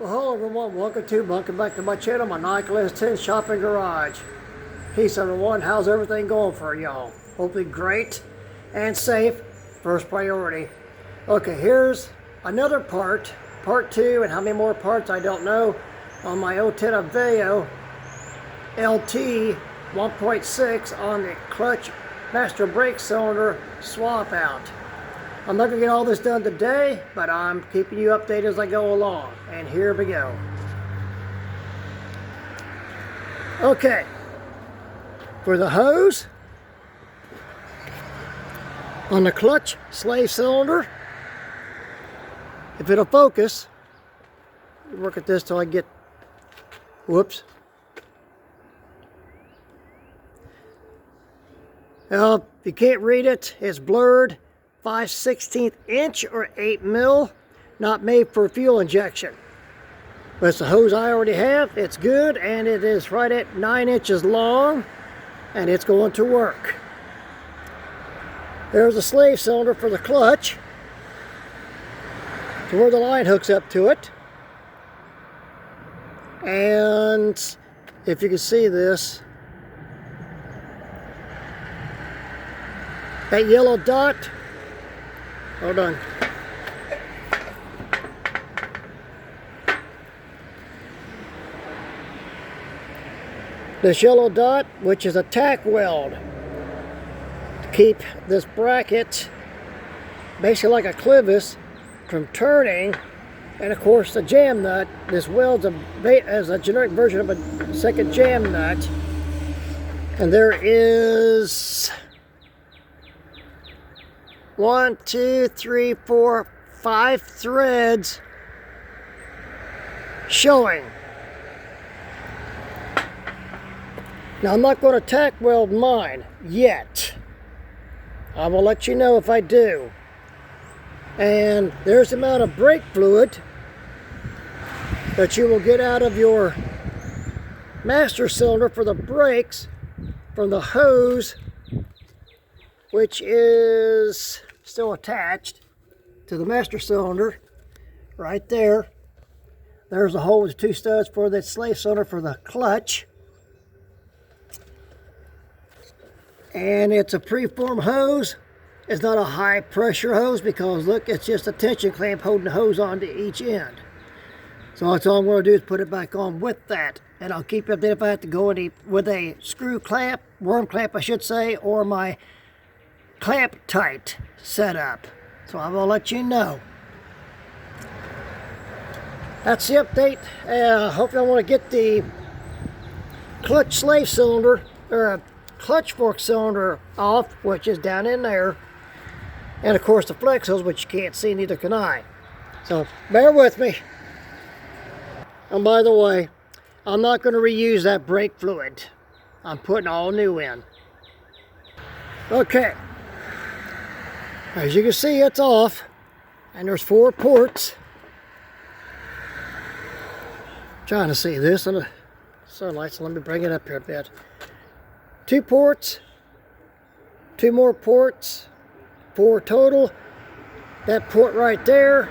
Well, hello everyone, welcome back to my channel, my Nike S10 shopping garage. Peace everyone, how's everything going for y'all? Hopefully great and safe, first priority. Okay, here's another part 2, and how many more parts I don't know, on my s10 aveo LT 1.6 on the clutch master brake cylinder swap out. I'm not going to get all this done today, but I'm keeping you updated as I go along. And here we go. Okay. For the hose, on the clutch slave cylinder, if it'll focus, work at this till I get, whoops. If you can't read it, it's blurred. 5/16 inch or 8 mil, not made for fuel injection. But it's the hose I already have. It's good, and it is right at 9 inches long, and it's going to work. There's a slave cylinder for the clutch, to where the line hooks up to it. And if you can see this, that yellow dot, hold on. This yellow dot, which is a tack weld, to keep this bracket, basically like a clevis, from turning. And of course the jam nut, this welds as a generic version of a second jam nut. And there is 1, 2, 3, 4, 5 threads showing. Now I'm not going to tack weld mine yet. I will let you know if I do. And there's the amount of brake fluid that you will get out of your master cylinder for the brakes from the hose, which is still attached to the master cylinder right there. There's a hole with 2 studs for the slave cylinder for the clutch. And it's a preformed hose. It's not a high pressure hose because look, it's just a tension clamp holding the hose onto each end. So that's all I'm going to do is put it back on with that. And I'll keep you updated if I have to go with a screw clamp, worm clamp I should say, or my clamp tight setup. So I will let you know. That's the update. Hopefully I want to get the clutch slave cylinder, or clutch fork cylinder off, which is down in there. And of course the flex hose, which you can't see, neither can I. So bear with me. And by the way, I'm not going to reuse that brake fluid. I'm putting all new in. Okay. As you can see, it's off, and there's 4 ports. Trying to see this in the sunlight, so let me bring it up here a bit. 2 ports, 2 more ports, 4 total. That port right there,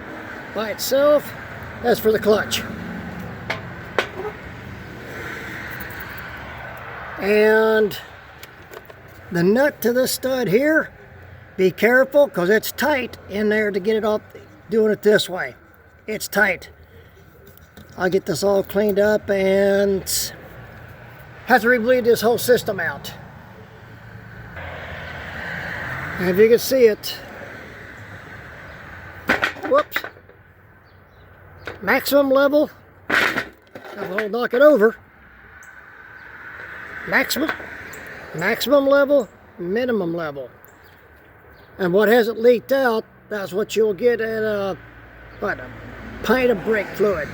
by itself, that's for the clutch. And the nut to this stud here, be careful because it's tight in there to get it off. Doing it this way, it's tight. I'll get this all cleaned up and have to re-bleed this whole system out. And if you can see it, whoops, maximum level, I'll knock it over. Maximum level, minimum level. And what hasn't leaked out, that's what you'll get at a pint of brake fluid.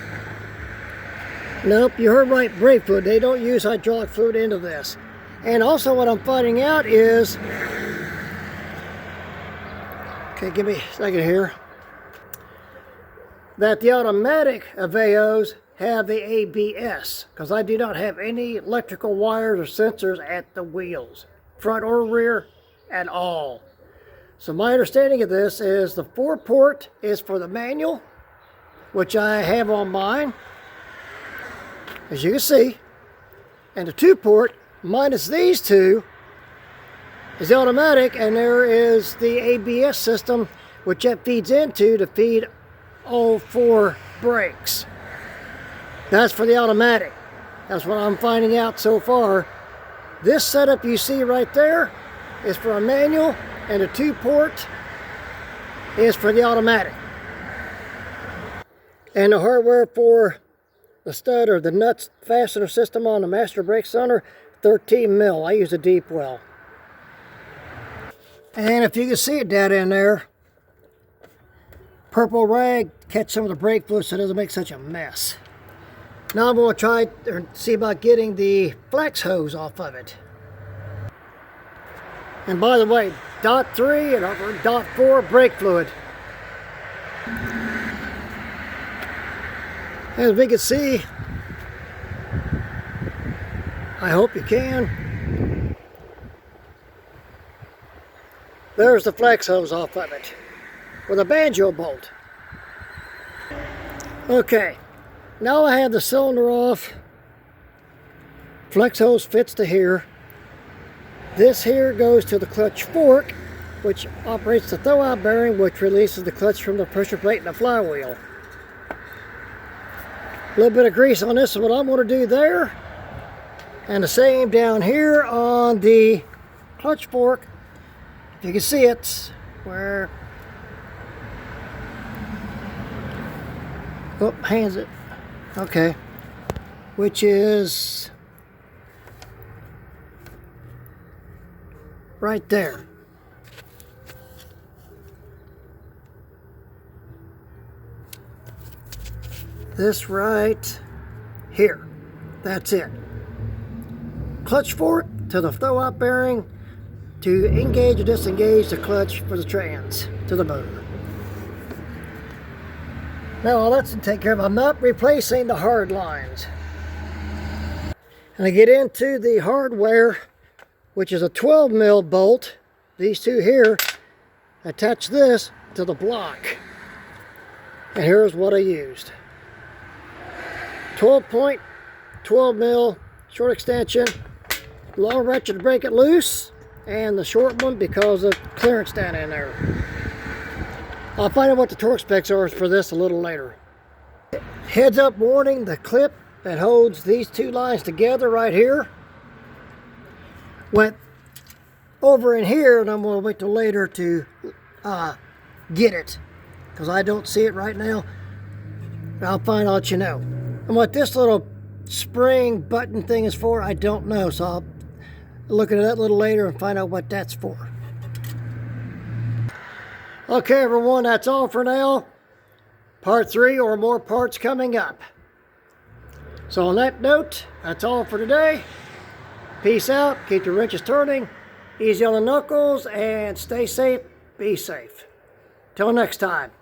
Nope, you heard right, brake fluid. They don't use hydraulic fluid into this. And also what I'm finding out is, okay, give me a second here, that the automatic aveos have the ABS, because I do not have any electrical wires or sensors at the wheels, front or rear at all. So my understanding of this is the 4-port is for the manual, which I have on mine. as you can see. And the 2-port, minus these two, is automatic, and there is the ABS system, which that feeds into to feed all 4 brakes. That's for the automatic. That's what I'm finding out so far. This setup you see right there is for a manual, and the 2-port is for the automatic. And the hardware for the stud or the nuts fastener system on the master brake cylinder, 13 mil. I use a deep well. And if you can see it down in there, purple rag, catch some of the brake fluid so it doesn't make such a mess. Now I'm going to try or see about getting the flex hose off of it. And by the way, dot 3 and dot 4 brake fluid. As we can see, I hope you can, there's the flex hose off of it with a banjo bolt. Okay, now I have the cylinder off. Flex hose fits to here. This here goes to the clutch fork, which operates the throwout bearing, which releases the clutch from the pressure plate and the flywheel. A little bit of grease on this is what I'm going to do there. And the same down here on the clutch fork. If you can see it, where... Oh, hands it. Okay. Which is... right there. This right here. That's it. Clutch fork to the throwout bearing to engage or disengage the clutch for the trans to the motor. Now all that's to take care of. I'm not replacing the hard lines. And I get into the hardware, which is a 12 mil bolt. These two here attach this to the block. And here's what I used. 12-point, 12 mil short extension, long ratchet to break it loose, and the short one because of clearance down in there. I'll find out what the torque specs are for this a little later. Heads up warning, the clip that holds these two lines together right here went over in here, and I'm going to wait till later to get it because I don't see it right now. I'll let you know. And what this little spring button thing is for, I don't know. So I'll look at that a little later and find out what that's for. Okay, everyone, that's all for now. Part 3 or more parts coming up. So on that note, that's all for today. Peace out. Keep the wrenches turning. Easy on the knuckles and stay safe. Be safe. Till next time.